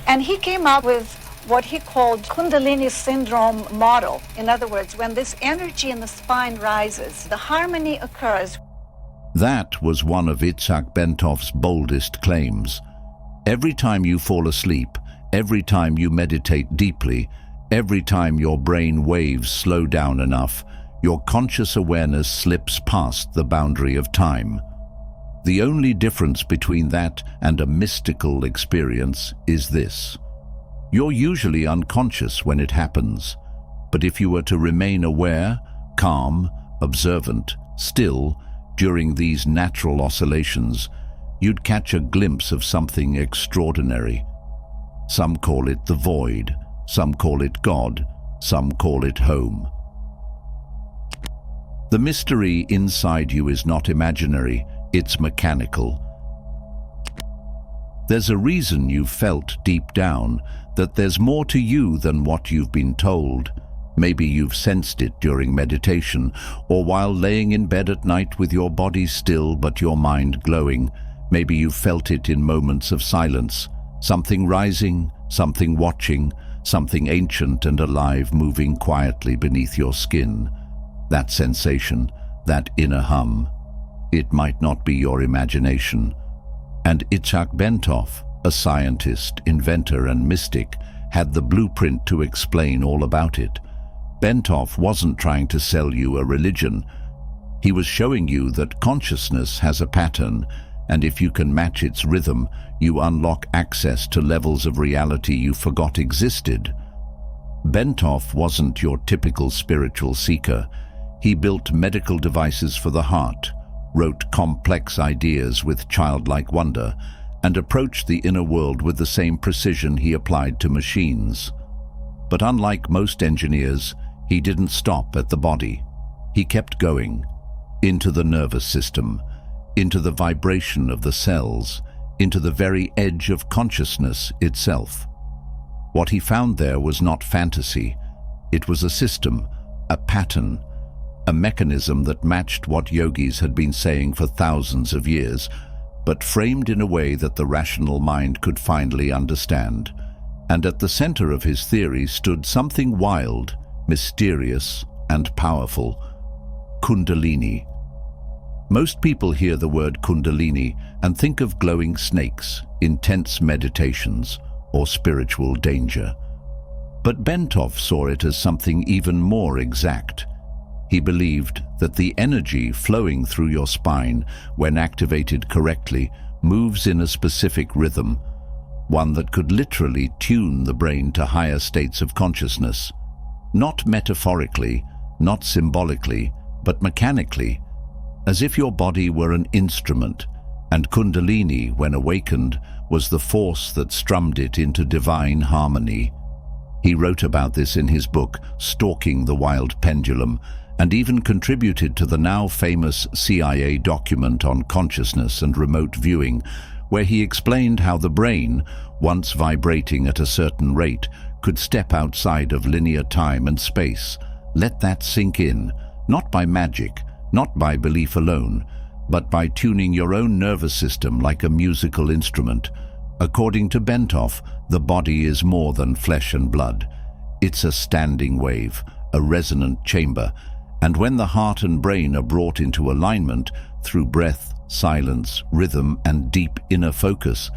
And he came up with what he called Kundalini syndrome model. In other words, when this energy in the spine rises, the harmony occurs. That was one of Itzhak Bentov's boldest claims. Every time you fall asleep, every time you meditate deeply, every time your brain waves slow down enough, your conscious awareness slips past the boundary of time. The only difference between that and a mystical experience is this. You're usually unconscious when it happens, but if you were to remain aware, calm, observant, still, during these natural oscillations, you'd catch a glimpse of something extraordinary. Some call it the void, some call it God, some call it home. The mystery inside you is not imaginary, it's mechanical. There's a reason you've felt deep down that there's more to you than what you've been told. Maybe you've sensed it during meditation, or while laying in bed at night with your body still but your mind glowing. Maybe you've felt it in moments of silence. Something rising, something watching, something ancient and alive moving quietly beneath your skin. That sensation, that inner hum. It might not be your imagination. And Itzhak Bentov, a scientist, inventor and mystic, had the blueprint to explain all about it. Bentov wasn't trying to sell you a religion. He was showing you that consciousness has a pattern, and if you can match its rhythm, you unlock access to levels of reality you forgot existed. Bentov wasn't your typical spiritual seeker. He built medical devices for the heart, wrote complex ideas with childlike wonder, and approached the inner world with the same precision he applied to machines. But unlike most engineers, he didn't stop at the body. He kept going, into the nervous system, into the vibration of the cells, into the very edge of consciousness itself. What he found there was not fantasy. It was a system, a pattern, a mechanism that matched what yogis had been saying for thousands of years, but framed in a way that the rational mind could finally understand. And at the center of his theory stood something wild, mysterious, and powerful: Kundalini. Most people hear the word Kundalini and think of glowing snakes, intense meditations, or spiritual danger. But Bentov saw it as something even more exact. He believed that the energy flowing through your spine, when activated correctly, moves in a specific rhythm, one that could literally tune the brain to higher states of consciousness. Not metaphorically, not symbolically, but mechanically, as if your body were an instrument, and Kundalini, when awakened, was the force that strummed it into divine harmony. He wrote about this in his book, Stalking the Wild Pendulum, and even contributed to the now famous CIA document on consciousness and remote viewing, where he explained how the brain, once vibrating at a certain rate, could step outside of linear time and space. Let that sink in, not by magic, not by belief alone, but by tuning your own nervous system like a musical instrument. According to Bentov, the body is more than flesh and blood. It's a standing wave, a resonant chamber, and when the heart and brain are brought into alignment through breath, silence, rhythm, and deep inner focus,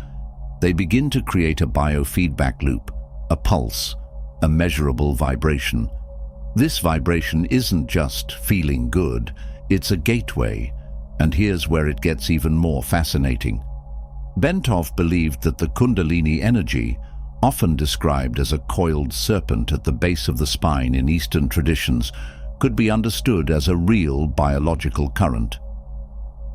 they begin to create a biofeedback loop, a pulse, a measurable vibration. This vibration isn't just feeling good, it's a gateway, and here's where it gets even more fascinating. Bentov believed that the Kundalini energy, often described as a coiled serpent at the base of the spine in Eastern traditions, could be understood as a real biological current.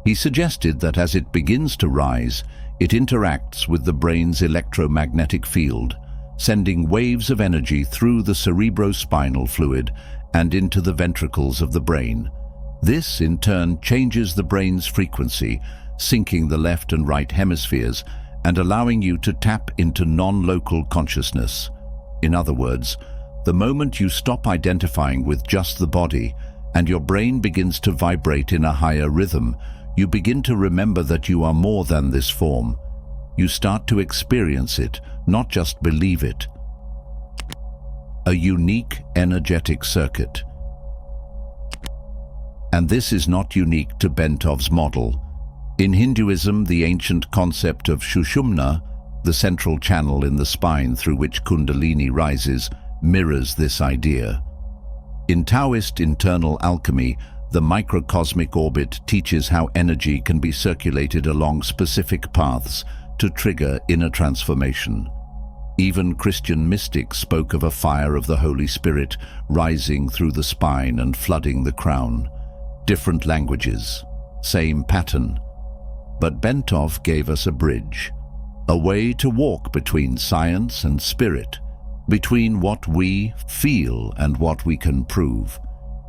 He suggested that as it begins to rise, it interacts with the brain's electromagnetic field, sending waves of energy through the cerebrospinal fluid and into the ventricles of the brain. This, in turn, changes the brain's frequency, syncing the left and right hemispheres and allowing you to tap into non-local consciousness. In other words, the moment you stop identifying with just the body and your brain begins to vibrate in a higher rhythm, you begin to remember that you are more than this form. You start to experience it, not just believe it. A unique energetic circuit. And this is not unique to Bentov's model. In Hinduism, the ancient concept of Sushumna, the central channel in the spine through which Kundalini rises, mirrors this idea. In Taoist internal alchemy, the microcosmic orbit teaches how energy can be circulated along specific paths to trigger inner transformation. Even Christian mystics spoke of a fire of the Holy Spirit rising through the spine and flooding the crown. Different languages, same pattern. But Bentov gave us a bridge, a way to walk between science and spirit, between what we feel and what we can prove.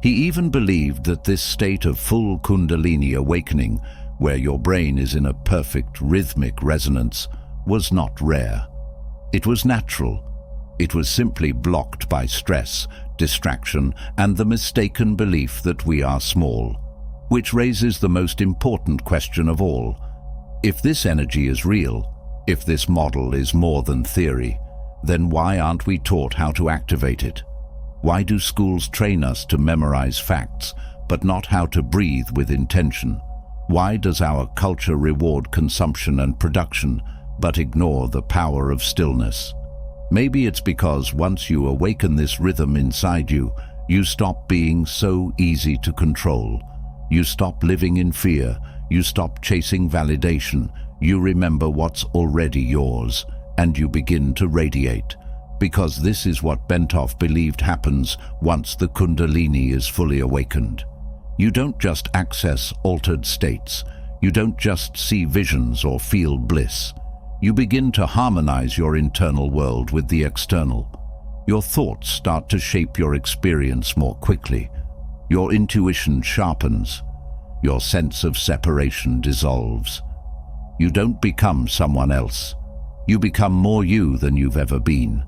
He even believed that this state of full Kundalini awakening, where your brain is in a perfect rhythmic resonance, was not rare. It was natural. It was simply blocked by stress, distraction, and the mistaken belief that we are small. Which raises the most important question of all. If this energy is real, if this model is more than theory, then why aren't we taught how to activate it? Why do schools train us to memorize facts, but not how to breathe with intention? Why does our culture reward consumption and production, but ignore the power of stillness? Maybe it's because once you awaken this rhythm inside you, you stop being so easy to control. You stop living in fear, you stop chasing validation, you remember what's already yours, and you begin to radiate. Because this is what Bentov believed happens once the Kundalini is fully awakened. You don't just access altered states. You don't just see visions or feel bliss. You begin to harmonize your internal world with the external. Your thoughts start to shape your experience more quickly. Your intuition sharpens. Your sense of separation dissolves. You don't become someone else. You become more you than you've ever been.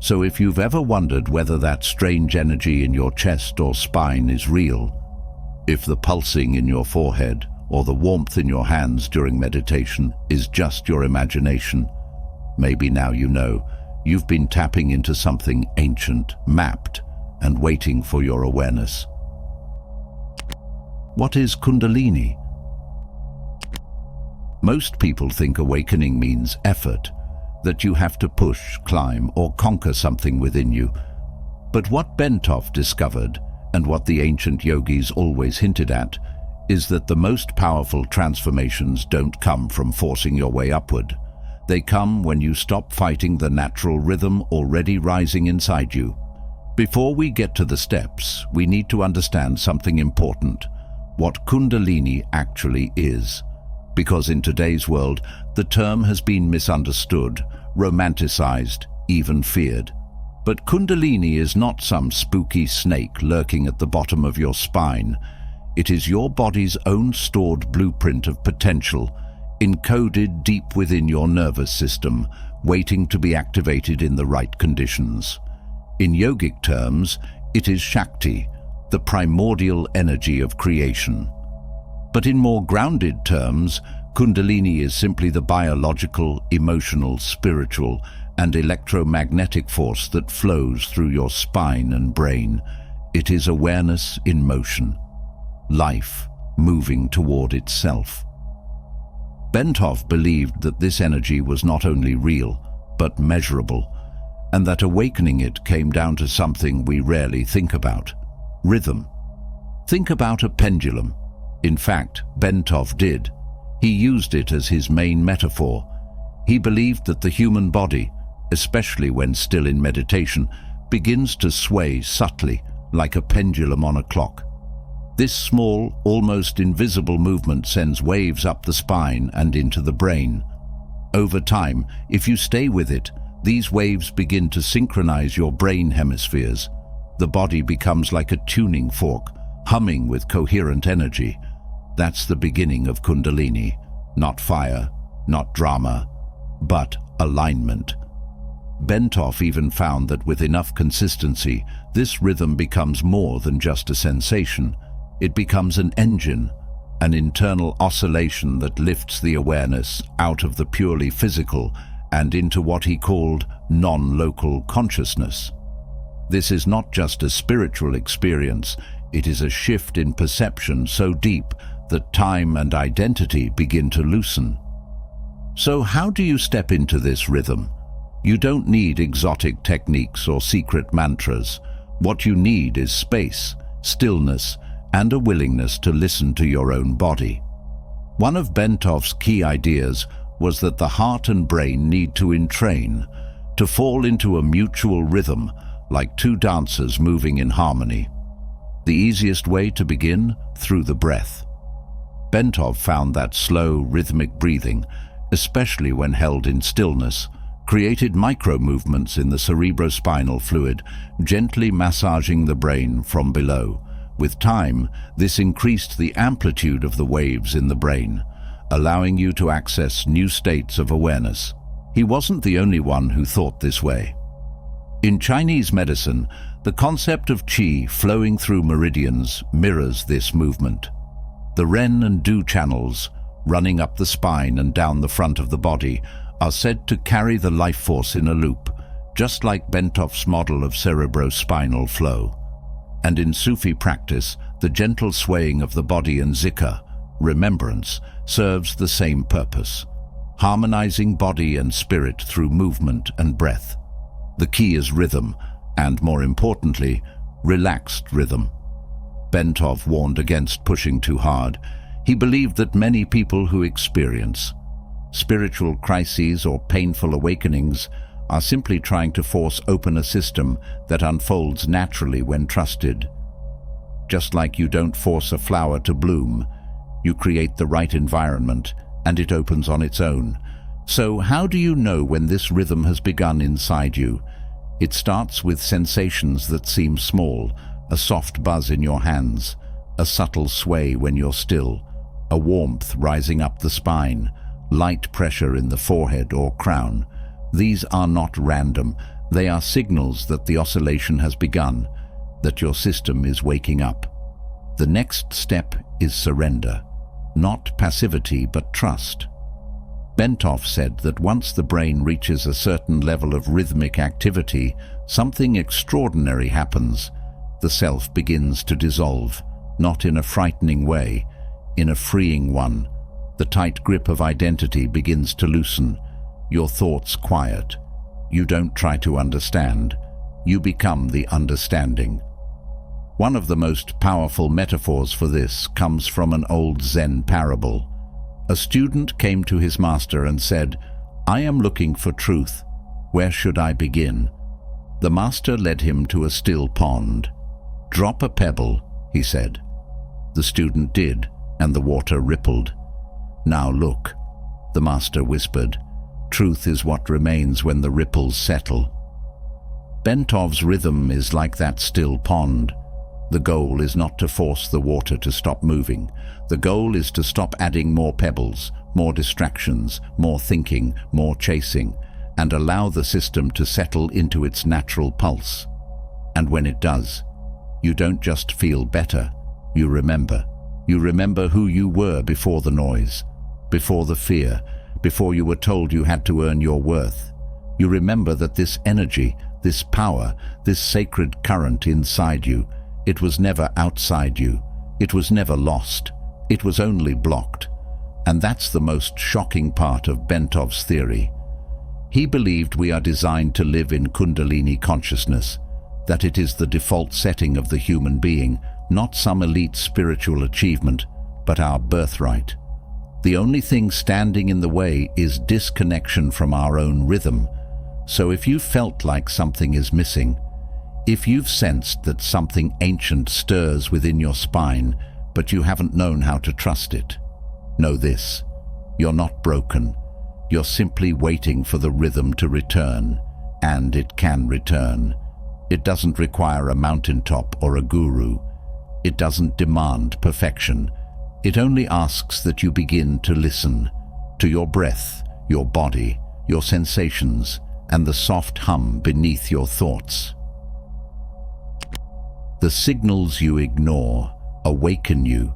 So if you've ever wondered whether that strange energy in your chest or spine is real, if the pulsing in your forehead or the warmth in your hands during meditation is just your imagination, maybe now you know you've been tapping into something ancient, mapped, and waiting for your awareness. What is Kundalini? Most people think awakening means effort, that you have to push, climb, or conquer something within you. But what Bentov discovered, and what the ancient yogis always hinted at, is that the most powerful transformations don't come from forcing your way upward. They come when you stop fighting the natural rhythm already rising inside you. Before we get to the steps, we need to understand something important: what Kundalini actually is. Because in today's world, the term has been misunderstood, romanticized, even feared. But Kundalini is not some spooky snake lurking at the bottom of your spine. It is your body's own stored blueprint of potential, encoded deep within your nervous system, waiting to be activated in the right conditions. In yogic terms, it is Shakti, the primordial energy of creation. But in more grounded terms, Kundalini is simply the biological, emotional, spiritual, and electromagnetic force that flows through your spine and brain. It is awareness in motion, life moving toward itself. Bentov believed that this energy was not only real, but measurable, and that awakening it came down to something we rarely think about: rhythm. Think about a pendulum. In fact, Bentov did. He used it as his main metaphor. He believed that the human body, especially when still in meditation, begins to sway subtly, like a pendulum on a clock. This small, almost invisible movement sends waves up the spine and into the brain. Over time, if you stay with it, these waves begin to synchronize your brain hemispheres. The body becomes like a tuning fork, humming with coherent energy. That's the beginning of Kundalini. Not fire, not drama, but alignment. Bentov even found that with enough consistency, this rhythm becomes more than just a sensation. It becomes an engine, an internal oscillation that lifts the awareness out of the purely physical and into what he called non-local consciousness. This is not just a spiritual experience, it is a shift in perception so deep that time and identity begin to loosen. So how do you step into this rhythm? You don't need exotic techniques or secret mantras. What you need is space, stillness, and a willingness to listen to your own body. One of Bentov's key ideas was that the heart and brain need to entrain, to fall into a mutual rhythm, like two dancers moving in harmony. The easiest way to begin? Through the breath. Bentov found that slow, rhythmic breathing, especially when held in stillness, created micro-movements in the cerebrospinal fluid, gently massaging the brain from below. With time, this increased the amplitude of the waves in the brain, allowing you to access new states of awareness. He wasn't the only one who thought this way. In Chinese medicine, the concept of qi flowing through meridians mirrors this movement. The Ren and Du channels, running up the spine and down the front of the body, are said to carry the life force in a loop, just like Bentov's model of cerebrospinal flow. And in Sufi practice, the gentle swaying of the body and zikr, remembrance, serves the same purpose, harmonizing body and spirit through movement and breath. The key is rhythm, and more importantly, relaxed rhythm. Bentov warned against pushing too hard. He believed that many people who experience spiritual crises or painful awakenings are simply trying to force open a system that unfolds naturally when trusted. Just like you don't force a flower to bloom, you create the right environment and it opens on its own. So how do you know when this rhythm has begun inside you? It starts with sensations that seem small, a soft buzz in your hands, a subtle sway when you're still, a warmth rising up the spine, light pressure in the forehead or crown. These are not random. They are signals that the oscillation has begun, that your system is waking up. The next step is surrender, not passivity but trust. Bentov said that once the brain reaches a certain level of rhythmic activity, something extraordinary happens. The self begins to dissolve, not in a frightening way, in a freeing one. The tight grip of identity begins to loosen, your thoughts quiet. You don't try to understand, you become the understanding. One of the most powerful metaphors for this comes from an old Zen parable. A student came to his master and said, "I am looking for truth. Where should I begin?" The master led him to a still pond. "Drop a pebble," he said. The student did, and the water rippled. "Now look," the master whispered. "Truth is what remains when the ripples settle." Bentov's rhythm is like that still pond. The goal is not to force the water to stop moving. The goal is to stop adding more pebbles, more distractions, more thinking, more chasing, and allow the system to settle into its natural pulse. And when it does, you don't just feel better, you remember. You remember who you were before the noise, before the fear, before you were told you had to earn your worth. You remember that this energy, this power, this sacred current inside you, it was never outside you. It was never lost. It was only blocked. And that's the most shocking part of Bentov's theory. He believed we are designed to live in Kundalini consciousness, that it is the default setting of the human being, not some elite spiritual achievement, but our birthright. The only thing standing in the way is disconnection from our own rhythm. So if you felt like something is missing, if you've sensed that something ancient stirs within your spine, but you haven't known how to trust it, know this: you're not broken. You're simply waiting for the rhythm to return, and it can return. It doesn't require a mountaintop or a guru. It doesn't demand perfection. It only asks that you begin to listen to your breath, your body, your sensations, and the soft hum beneath your thoughts. The signals you ignore awaken you.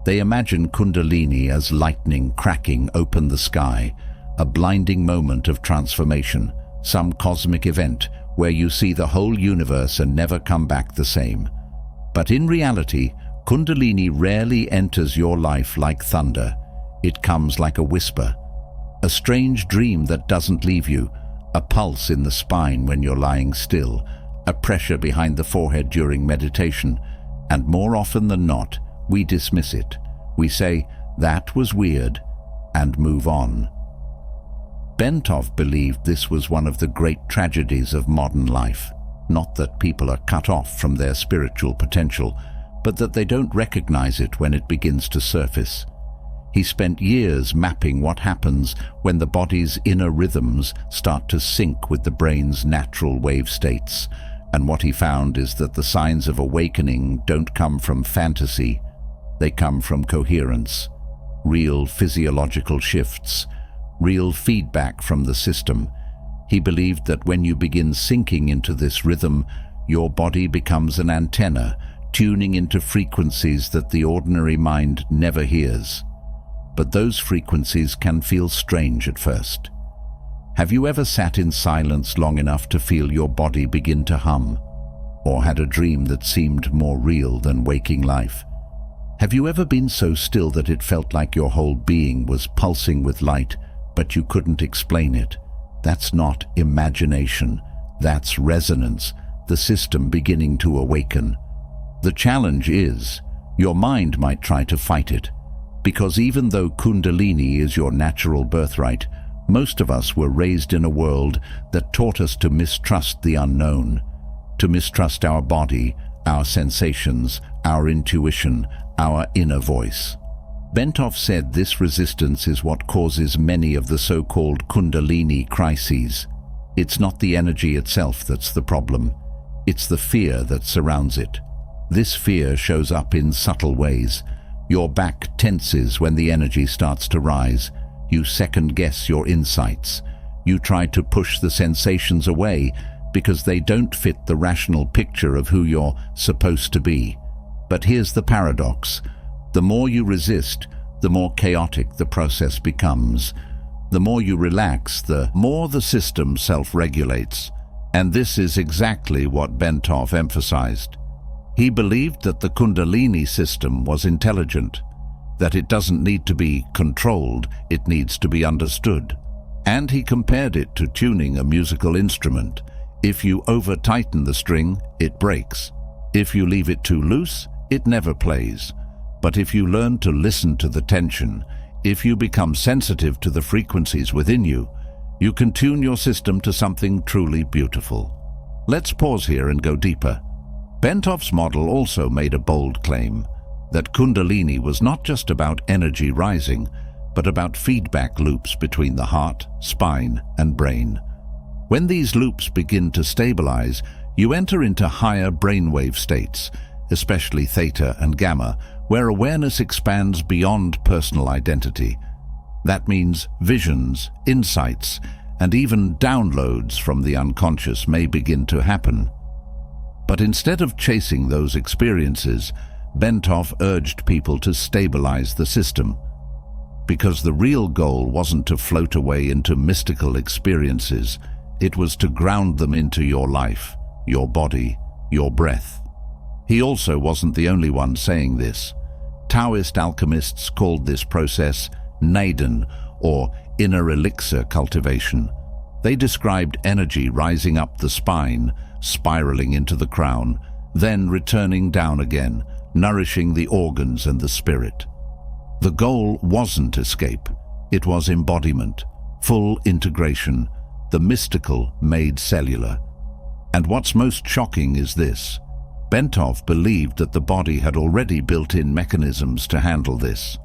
They imagine Kundalini as lightning cracking open the sky, a blinding moment of transformation, some cosmic event where you see the whole universe and never come back the same. But in reality, Kundalini rarely enters your life like thunder. It comes like a whisper, a strange dream that doesn't leave you, a pulse in the spine when you're lying still, a pressure behind the forehead during meditation, and more often than not, we dismiss it. We say, "That was weird," and move on. Bentov believed this was one of the great tragedies of modern life. Not that people are cut off from their spiritual potential, but that they don't recognize it when it begins to surface. He spent years mapping what happens when the body's inner rhythms start to sync with the brain's natural wave states, and what he found is that the signs of awakening don't come from fantasy, they come from coherence, real physiological shifts, real feedback from the system. He believed that when you begin sinking into this rhythm, your body becomes an antenna, tuning into frequencies that the ordinary mind never hears. But those frequencies can feel strange at first. Have you ever sat in silence long enough to feel your body begin to hum? Or had a dream that seemed more real than waking life? Have you ever been so still that it felt like your whole being was pulsing with light, but you couldn't explain it? That's not imagination. That's resonance, the system beginning to awaken. The challenge is, your mind might try to fight it, because even though Kundalini is your natural birthright, most of us were raised in a world that taught us to mistrust the unknown, to mistrust our body, our sensations, our intuition, our inner voice. Bentov said this resistance is what causes many of the so-called Kundalini crises. It's not the energy itself that's the problem. It's the fear that surrounds it. This fear shows up in subtle ways. Your back tenses when the energy starts to rise. You second-guess your insights. You try to push the sensations away because they don't fit the rational picture of who you're supposed to be. But here's the paradox. The more you resist, the more chaotic the process becomes. The more you relax, the more the system self-regulates. And this is exactly what Bentov emphasized. He believed that the Kundalini system was intelligent, that it doesn't need to be controlled, it needs to be understood. And he compared it to tuning a musical instrument. If you over-tighten the string, it breaks. If you leave it too loose, it never plays. But if you learn to listen to the tension, if you become sensitive to the frequencies within you, you can tune your system to something truly beautiful. Let's pause here and go deeper. Bentov's model also made a bold claim that Kundalini was not just about energy rising, but about feedback loops between the heart, spine, and brain. When these loops begin to stabilize, you enter into higher brainwave states, especially theta and gamma, where awareness expands beyond personal identity. That means visions, insights, and even downloads from the unconscious may begin to happen. But instead of chasing those experiences, Bentov urged people to stabilize the system, because the real goal wasn't to float away into mystical experiences, it was to ground them into your life, your body, your breath. He also wasn't the only one saying this. Taoist alchemists called this process Naden, or inner elixir cultivation. They described energy rising up the spine, spiraling into the crown, then returning down again, nourishing the organs and the spirit. The goal wasn't escape, it was embodiment, full integration, the mystical made cellular. And what's most shocking is this. Bentov believed that the body had already built-in mechanisms to handle this,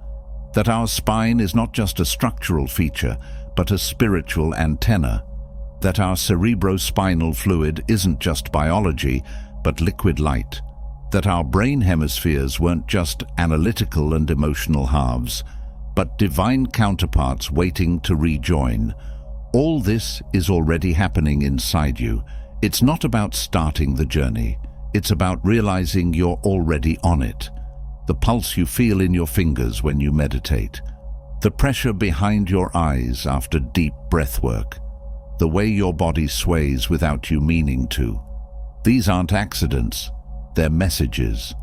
that our spine is not just a structural feature, but a spiritual antenna, that our cerebrospinal fluid isn't just biology, but liquid light, that our brain hemispheres weren't just analytical and emotional halves, but divine counterparts waiting to rejoin. All this is already happening inside you. It's not about starting the journey. It's about realizing you're already on it. the pulse you feel in your fingers when you meditate, the pressure behind your eyes after deep breath work, the way your body sways without you meaning to. These aren't accidents, they're messages.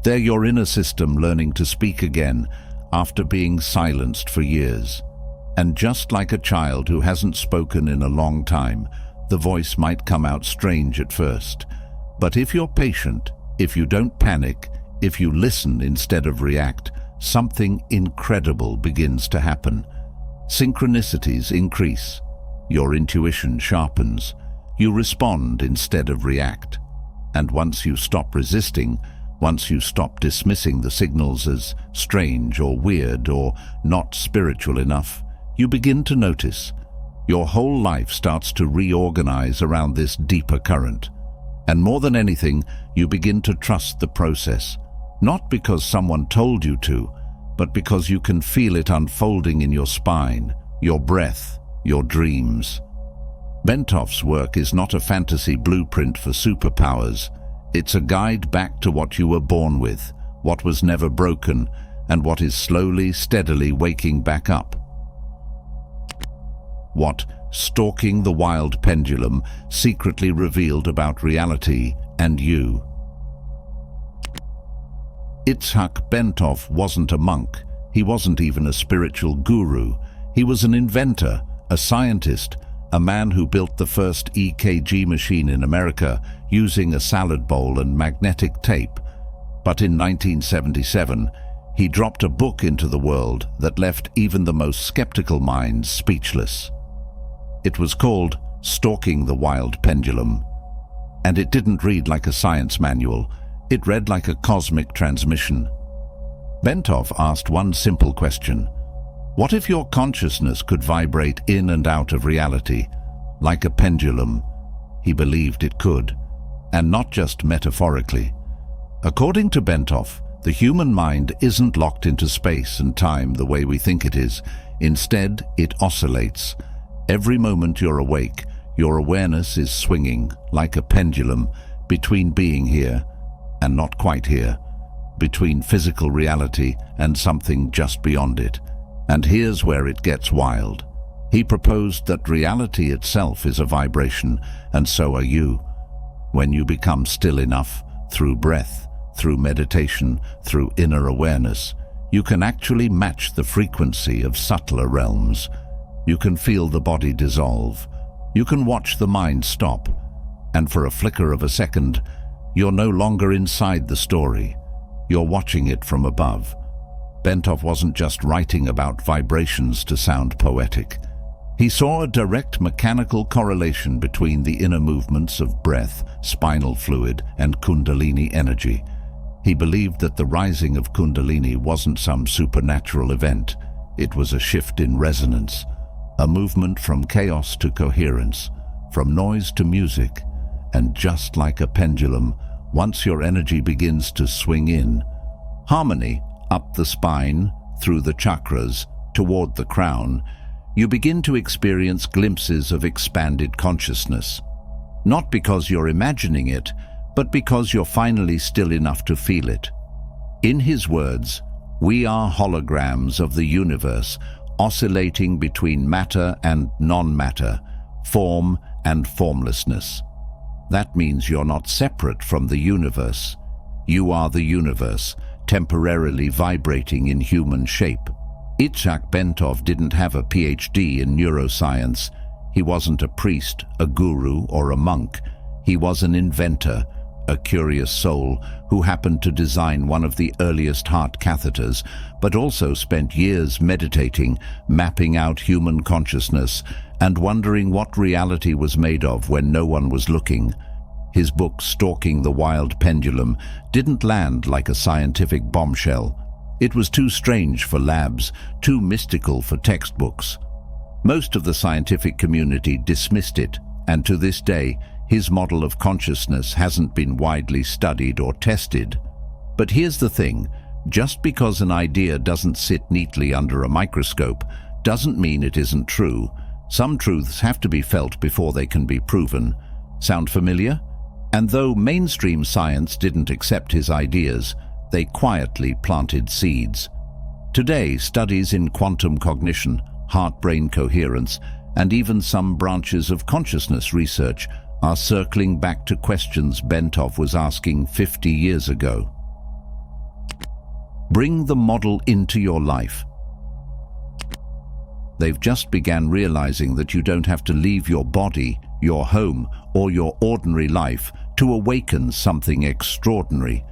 They're your inner system learning to speak again after being silenced for years. And just like a child who hasn't spoken in a long time, the voice might come out strange at first. But if you're patient, if you don't panic, if you listen instead of react, something incredible begins to happen. Synchronicities increase. Your intuition sharpens. You respond instead of react. And once you stop resisting, once you stop dismissing the signals as strange or weird or not spiritual enough, you begin to notice. Your whole life starts to reorganize around this deeper current. And more than anything, you begin to trust the process. Not because someone told you to, but because you can feel it unfolding in your spine, your breath, your dreams. Bentov's work is not a fantasy blueprint for superpowers. It's a guide back to what you were born with, what was never broken, and what is slowly, steadily waking back up. What Stalking the Wild Pendulum secretly revealed about reality and you. Itzhak Bentov wasn't a monk. He wasn't even a spiritual guru. He was an inventor, a scientist, a man who built the first EKG machine in America using a salad bowl and magnetic tape. But in 1977, he dropped a book into the world that left even the most skeptical minds speechless. It was called Stalking the Wild Pendulum. And it didn't read like a science manual. It read like a cosmic transmission. Bentov asked one simple question. What if your consciousness could vibrate in and out of reality, like a pendulum? He believed it could, and not just metaphorically. According to Bentov, the human mind isn't locked into space and time the way we think it is. Instead, it oscillates. Every moment you're awake, your awareness is swinging, like a pendulum, between being here and not quite here, between physical reality and something just beyond it. And here's where it gets wild. He proposed that reality itself is a vibration, and so are you. When you become still enough, through breath, through meditation, through inner awareness, you can actually match the frequency of subtler realms. You can feel the body dissolve. You can watch the mind stop. And for a flicker of a second, you're no longer inside the story. You're watching it from above. Bentov wasn't just writing about vibrations to sound poetic. He saw a direct mechanical correlation between the inner movements of breath, spinal fluid, and Kundalini energy. He believed that the rising of Kundalini wasn't some supernatural event. It was a shift in resonance, a movement from chaos to coherence, from noise to music. And just like a pendulum, once your energy begins to swing in, harmony, up the spine, through the chakras, toward the crown, you begin to experience glimpses of expanded consciousness. Not because you're imagining it, but because you're finally still enough to feel it. In his words, we are holograms of the universe, oscillating between matter and non-matter, form and formlessness. That means you're not separate from the universe. You are the universe, temporarily vibrating in human shape. Itzhak Bentov didn't have a PhD in neuroscience. He wasn't a priest, a guru, or a monk. He was an inventor, a curious soul who happened to design one of the earliest heart catheters, but also spent years meditating, mapping out human consciousness, and wondering what reality was made of when no one was looking. His book, Stalking the Wild Pendulum, didn't land like a scientific bombshell. It was too strange for labs, too mystical for textbooks. Most of the scientific community dismissed it, and to this day, his model of consciousness hasn't been widely studied or tested. But here's the thing, just because an idea doesn't sit neatly under a microscope, doesn't mean it isn't true. Some truths have to be felt before they can be proven. Sound familiar? And though mainstream science didn't accept his ideas, they quietly planted seeds. Today, studies in quantum cognition, heart-brain coherence, and even some branches of consciousness research are circling back to questions Bentov was asking 50 years ago. Bring the model into your life. They've just begun realizing that you don't have to leave your body, your home, or your ordinary life to awaken something extraordinary.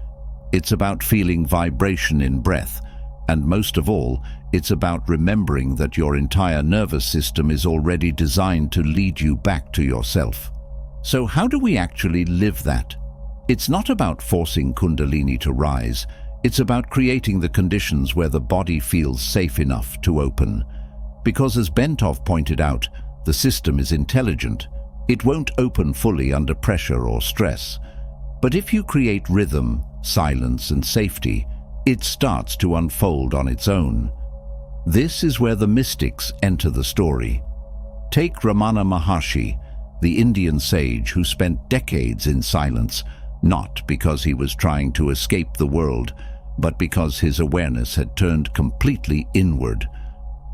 It's about feeling vibration in breath, and most of all, it's about remembering that your entire nervous system is already designed to lead you back to yourself. So how do we actually live that? It's not about forcing Kundalini to rise. It's about creating the conditions where the body feels safe enough to open. Because as Bentov pointed out, the system is intelligent. It won't open fully under pressure or stress. But if you create rhythm, silence, and safety, it starts to unfold on its own. This is where the mystics enter the story. Take Ramana Maharshi, the Indian sage who spent decades in silence, not because he was trying to escape the world, but because his awareness had turned completely inward.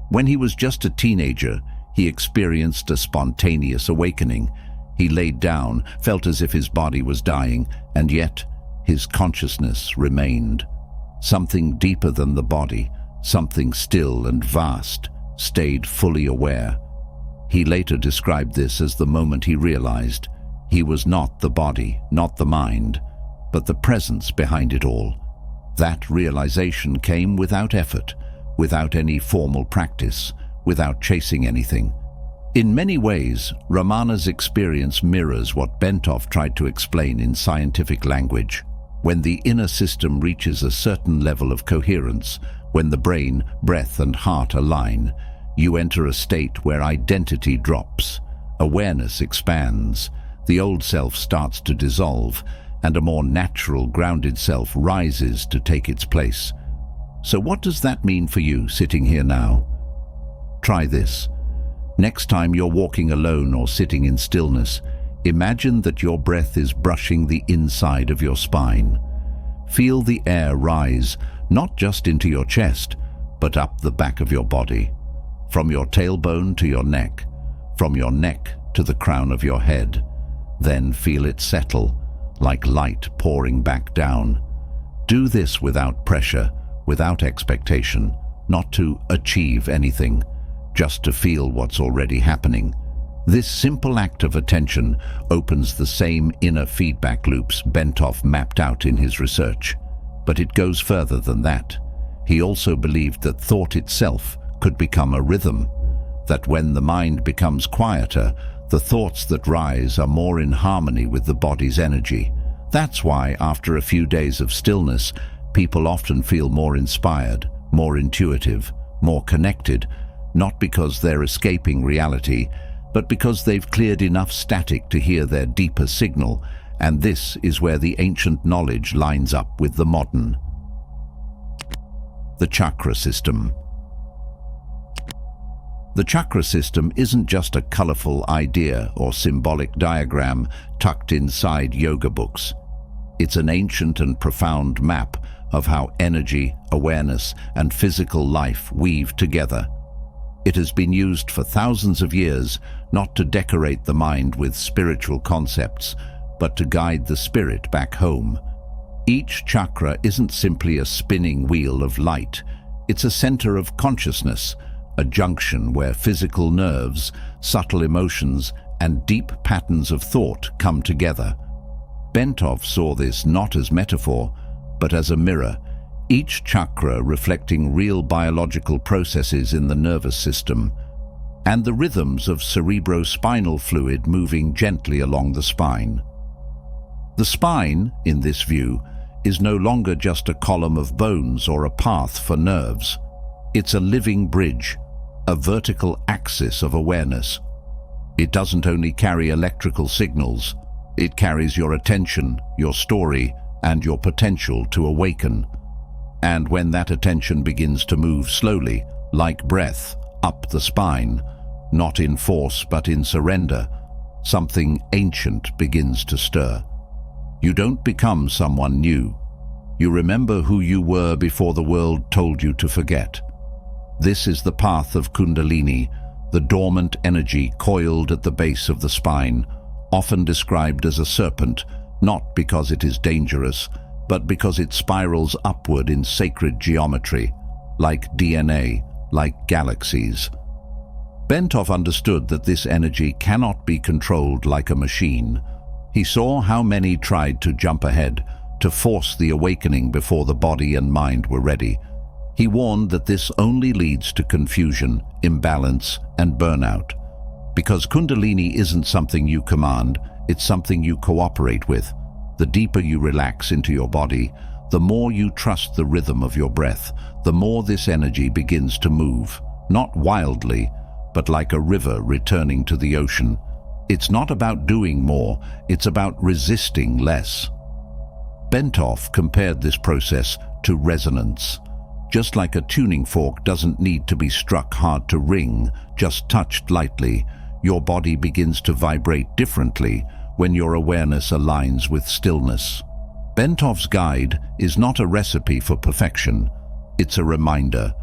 When he was just a teenager, he experienced a spontaneous awakening. He laid down, felt as if his body was dying, and yet his consciousness remained. Something deeper than the body, something still and vast, stayed fully aware. He later described this as the moment he realized he was not the body, not the mind, but the presence behind it all. That realization came without effort, without any formal practice, without chasing anything. In many ways, Ramana's experience mirrors what Bentov tried to explain in scientific language. When the inner system reaches a certain level of coherence, when the brain, breath, and heart align, you enter a state where identity drops, awareness expands, the old self starts to dissolve, and a more natural, grounded self rises to take its place. So what does that mean for you sitting here now? Try this. Next time you're walking alone or sitting in stillness, imagine that your breath is brushing the inside of your spine. Feel the air rise, not just into your chest, but up the back of your body, from your tailbone to your neck, from your neck to the crown of your head. Then feel it settle, like light pouring back down. Do this without pressure, without expectation, not to achieve anything, just to feel what's already happening. This simple act of attention opens the same inner feedback loops Bentov mapped out in his research. But it goes further than that. He also believed that thought itself could become a rhythm, that when the mind becomes quieter, the thoughts that rise are more in harmony with the body's energy. That's why, after a few days of stillness, people often feel more inspired, more intuitive, more connected, not because they're escaping reality, but because they've cleared enough static to hear their deeper signal, and this is where the ancient knowledge lines up with the modern. The chakra system. The chakra system isn't just a colorful idea or symbolic diagram tucked inside yoga books. It's an ancient and profound map of how energy, awareness, and physical life weave together. It has been used for thousands of years not to decorate the mind with spiritual concepts, but to guide the spirit back home. Each chakra isn't simply a spinning wheel of light. It's a center of consciousness, a junction where physical nerves, subtle emotions, and deep patterns of thought come together. Bentov saw this not as metaphor, but as a mirror, each chakra reflecting real biological processes in the nervous system, and the rhythms of cerebrospinal fluid moving gently along the spine. The spine, in this view, is no longer just a column of bones or a path for nerves. It's a living bridge, a vertical axis of awareness. It doesn't only carry electrical signals, it carries your attention, your story, and your potential to awaken. And when that attention begins to move slowly, like breath, up the spine, not in force but in surrender, something ancient begins to stir. You don't become someone new. You remember who you were before the world told you to forget. This is the path of Kundalini, the dormant energy coiled at the base of the spine, often described as a serpent, not because it is dangerous, but because it spirals upward in sacred geometry, like DNA, like galaxies. Bentov understood that this energy cannot be controlled like a machine. He saw how many tried to jump ahead, to force the awakening before the body and mind were ready. He warned that this only leads to confusion, imbalance, and burnout. Because Kundalini isn't something you command, it's something you cooperate with. The deeper you relax into your body, the more you trust the rhythm of your breath, the more this energy begins to move, not wildly, but like a river returning to the ocean. It's not about doing more, it's about resisting less. Bentov compared this process to resonance. Just like a tuning fork doesn't need to be struck hard to ring, just touched lightly, your body begins to vibrate differently when your awareness aligns with stillness. Bentov's guide is not a recipe for perfection, it's a reminder.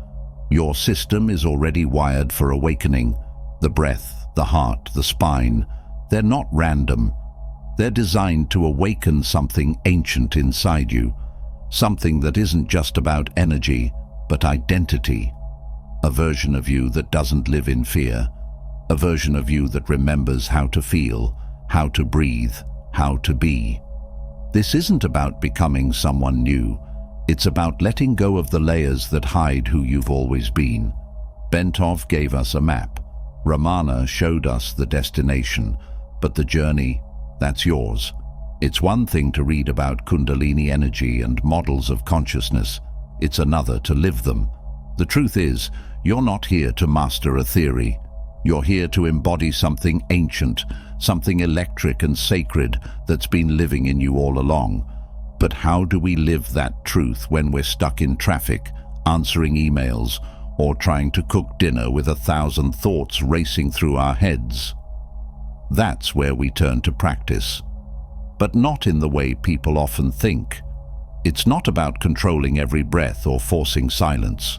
Your system is already wired for awakening. The breath, the heart, the spine, they're not random. They're designed to awaken something ancient inside you, something that isn't just about energy, but identity. A version of you that doesn't live in fear, a version of you that remembers how to feel, how to breathe, how to be. This isn't about becoming someone new. It's about letting go of the layers that hide who you've always been. Bentov gave us a map. Ramana showed us the destination, but the journey, that's yours. It's one thing to read about Kundalini energy and models of consciousness. It's another to live them. The truth is, you're not here to master a theory. You're here to embody something ancient, something electric and sacred that's been living in you all along. But how do we live that truth when we're stuck in traffic, answering emails, or trying to cook dinner with 1,000 thoughts racing through our heads? That's where we turn to practice. But not in the way people often think. It's not about controlling every breath or forcing silence.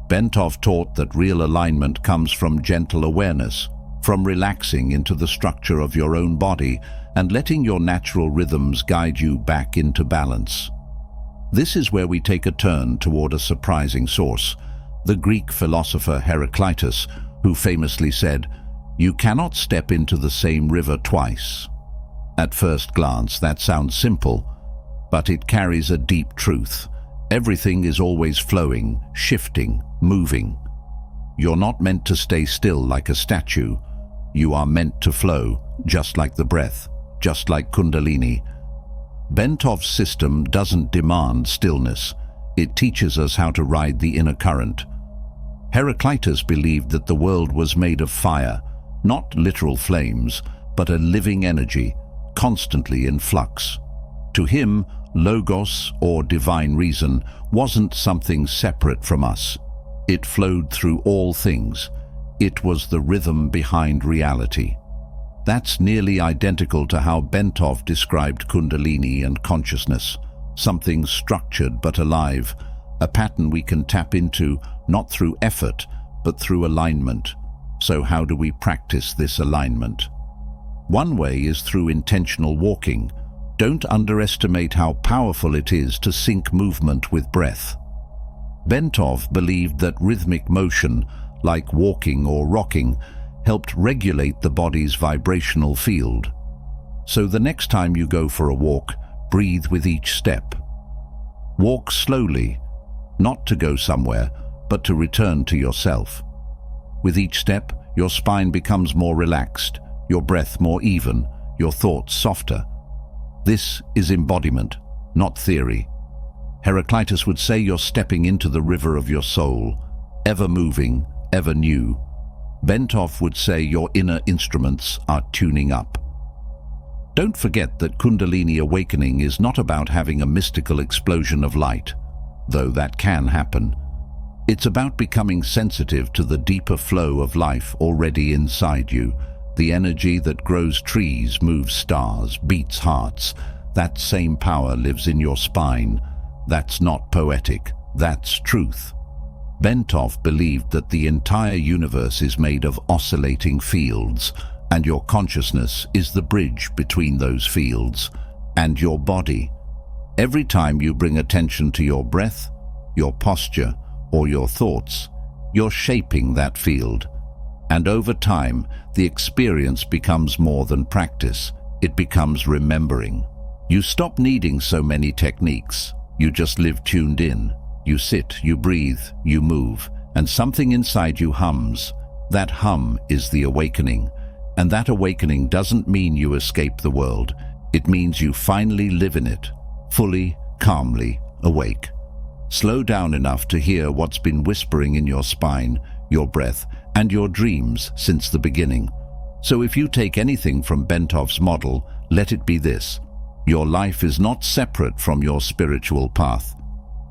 Bentov taught that real alignment comes from gentle awareness, from relaxing into the structure of your own body and letting your natural rhythms guide you back into balance. This is where we take a turn toward a surprising source, the Greek philosopher Heraclitus, who famously said, "You cannot step into the same river twice." At first glance, that sounds simple, but it carries a deep truth. Everything is always flowing, shifting, moving. You're not meant to stay still like a statue. You are meant to flow, just like the breath, just like Kundalini. Bentov's system doesn't demand stillness. It teaches us how to ride the inner current. Heraclitus believed that the world was made of fire, not literal flames, but a living energy, constantly in flux. To him, logos, or divine reason, wasn't something separate from us. It flowed through all things. It was the rhythm behind reality. That's nearly identical to how Bentov described Kundalini and consciousness, something structured but alive, a pattern we can tap into not through effort, but through alignment. So how do we practice this alignment? One way is through intentional walking. Don't underestimate how powerful it is to sync movement with breath. Bentov believed that rhythmic motion, like walking or rocking, helped regulate the body's vibrational field. So the next time you go for a walk, breathe with each step. Walk slowly, not to go somewhere, but to return to yourself. With each step, your spine becomes more relaxed, your breath more even, your thoughts softer. This is embodiment, not theory. Heraclitus would say you're stepping into the river of your soul, ever moving, ever new. Bentov would say your inner instruments are tuning up. Don't forget that Kundalini awakening is not about having a mystical explosion of light, though that can happen. It's about becoming sensitive to the deeper flow of life already inside you, the energy that grows trees, moves stars, beats hearts. That same power lives in your spine. That's not poetic, that's truth. Bentov believed that the entire universe is made of oscillating fields, and your consciousness is the bridge between those fields and your body. Every time you bring attention to your breath, your posture, or your thoughts, you're shaping that field. And over time, the experience becomes more than practice. It becomes remembering. You stop needing so many techniques. You just live tuned in. You sit, you breathe, you move, and something inside you hums. That hum is the awakening. And that awakening doesn't mean you escape the world. It means you finally live in it, fully, calmly, awake. Slow down enough to hear what's been whispering in your spine, your breath, and your dreams since the beginning. So if you take anything from Bentov's model, let it be this. Your life is not separate from your spiritual path.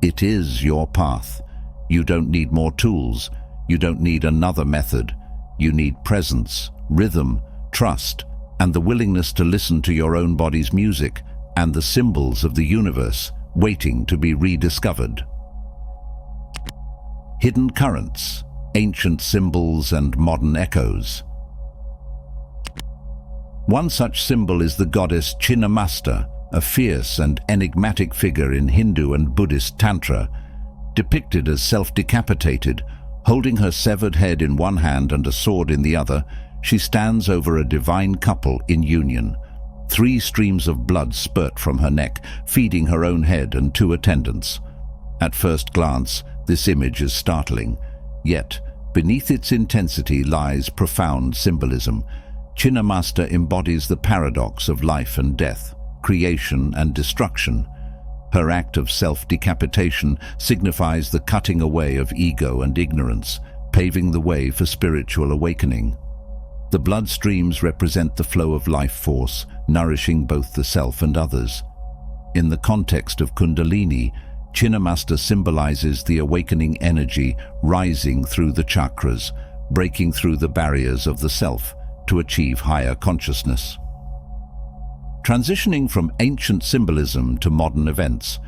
It is your path. You don't need more tools. You don't need another method. You need presence, rhythm, trust, and the willingness to listen to your own body's music and the symbols of the universe waiting to be rediscovered. Hidden currents, ancient symbols and modern echoes. One such symbol is the goddess Chinnamasta, a fierce and enigmatic figure in Hindu and Buddhist Tantra, depicted as self-decapitated, holding her severed head in one hand and a sword in the other. She stands over a divine couple in union. 3 streams of blood spurt from her neck, feeding her own head and 2 attendants. At first glance, this image is startling. Yet, beneath its intensity lies profound symbolism. Chinnamasta embodies the paradox of life and death, creation and destruction. Her act of self-decapitation signifies the cutting away of ego and ignorance, paving the way for spiritual awakening. The blood streams represent the flow of life force, nourishing both the self and others. In the context of Kundalini, Chinnamasta symbolizes the awakening energy rising through the chakras, breaking through the barriers of the self to achieve higher consciousness. Transitioning from ancient symbolism to modern events,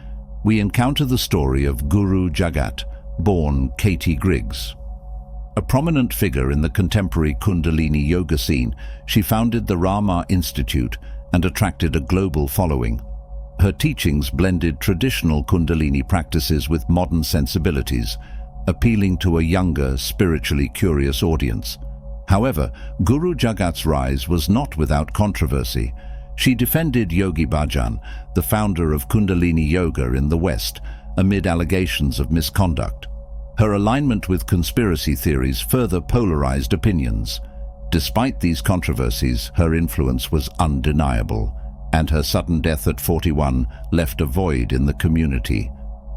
we encounter the story of Guru Jagat, born Katie Griggs. A prominent figure in the contemporary Kundalini yoga scene, she founded the Rama Institute and attracted a global following. Her teachings blended traditional Kundalini practices with modern sensibilities, appealing to a younger, spiritually curious audience. However, Guru Jagat's rise was not without controversy. She defended Yogi Bhajan, the founder of Kundalini Yoga in the West, amid allegations of misconduct. Her alignment with conspiracy theories further polarized opinions. Despite these controversies, her influence was undeniable, and her sudden death at 41 left a void in the community.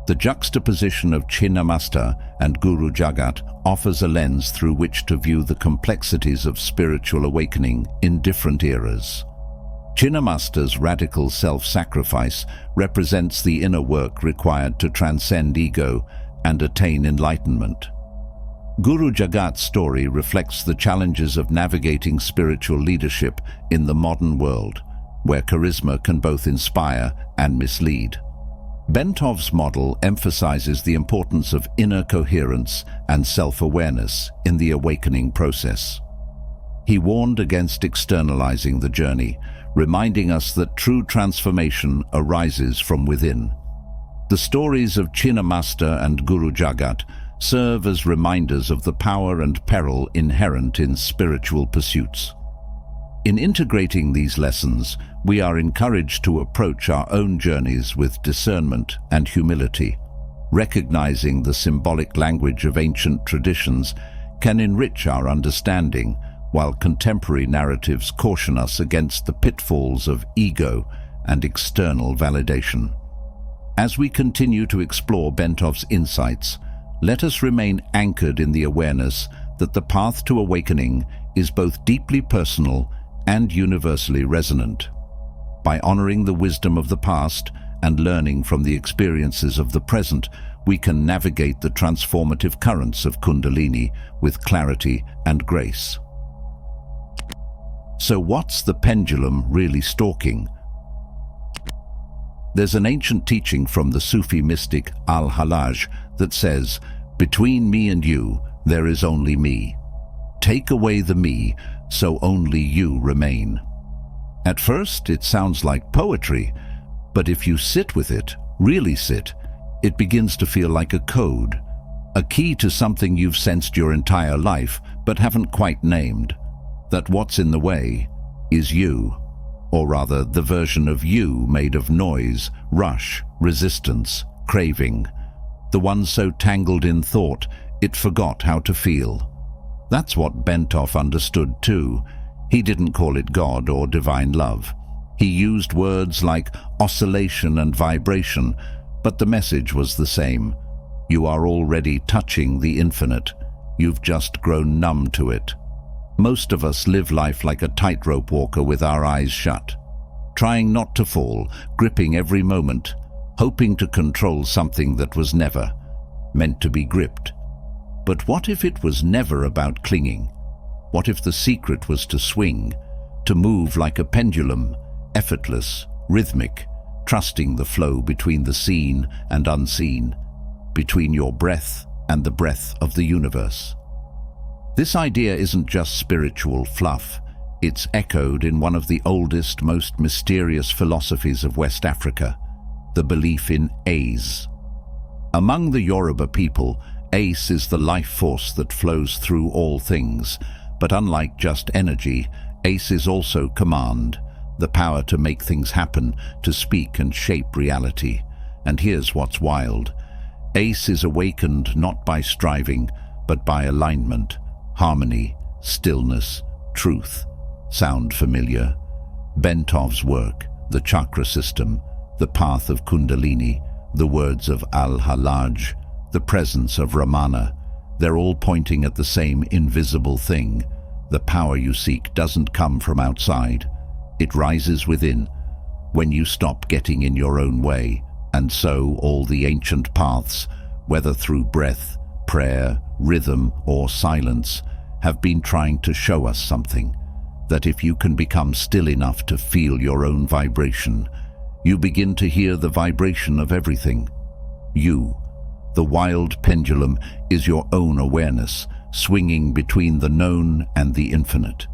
The juxtaposition of Chinnamasta and Guru Jagat offers a lens through which to view the complexities of spiritual awakening in different eras. Chinnamasta's radical self-sacrifice represents the inner work required to transcend ego and attain enlightenment. Guru Jagat's story reflects the challenges of navigating spiritual leadership in the modern world, where charisma can both inspire and mislead. Bentov's model emphasizes the importance of inner coherence and self-awareness in the awakening process. He warned against externalizing the journey, reminding us that true transformation arises from within. The stories of Chinnamasta and Guru Jagat serve as reminders of the power and peril inherent in spiritual pursuits. In integrating these lessons, we are encouraged to approach our own journeys with discernment and humility. Recognizing the symbolic language of ancient traditions can enrich our understanding, while contemporary narratives caution us against the pitfalls of ego and external validation. As we continue to explore Bentov's insights, let us remain anchored in the awareness that the path to awakening is both deeply personal and universally resonant. By honoring the wisdom of the past and learning from the experiences of the present, we can navigate the transformative currents of Kundalini with clarity and grace. So what's the pendulum really stalking? There's an ancient teaching from the Sufi mystic Al-Hallaj that says, "Between me and you, there is only me. Take away the me, so only you remain." At first, it sounds like poetry, but if you sit with it, really sit, it begins to feel like a code, a key to something you've sensed your entire life but haven't quite named. That what's in the way is you, or rather the version of you made of noise, rush, resistance, craving, the one so tangled in thought it forgot how to feel. That's what Bentov understood too. He didn't call it God or divine love. He used words like oscillation and vibration, but the message was the same. You are already touching the infinite. You've just grown numb to it. Most of us live life like a tightrope walker with our eyes shut, trying not to fall, gripping every moment, hoping to control something that was never meant to be gripped. But what if it was never about clinging? What if the secret was to swing, to move like a pendulum, effortless, rhythmic, trusting the flow between the seen and unseen, between your breath and the breath of the universe? This idea isn't just spiritual fluff. It's echoed in one of the oldest, most mysterious philosophies of West Africa, the belief in Ace. Among the Yoruba people, Ace is the life force that flows through all things. But unlike just energy, Ace is also command, the power to make things happen, to speak and shape reality. And here's what's wild. Ace is awakened not by striving, but by alignment, harmony, stillness, truth. Sound familiar? Bentov's work, the chakra system, the path of Kundalini, the words of Al-Hallaj, the presence of Ramana, they're all pointing at the same invisible thing. The power you seek doesn't come from outside. It rises within, when you stop getting in your own way. And so all the ancient paths, whether through breath, prayer, rhythm, or silence, have been trying to show us something. That if you can become still enough to feel your own vibration, you begin to hear the vibration of everything. You, the wild pendulum, is your own awareness, swinging between the known and the infinite.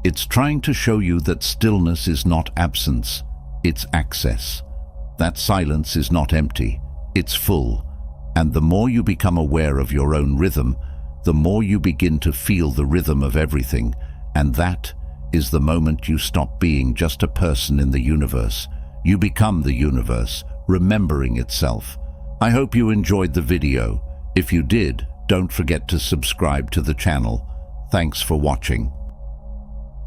It's trying to show you that stillness is not absence, it's access. That silence is not empty, it's full. And the more you become aware of your own rhythm, the more you begin to feel the rhythm of everything. And that is the moment you stop being just a person in the universe. You become the universe, remembering itself. I hope you enjoyed the video. If you did, don't forget to subscribe to the channel. Thanks for watching.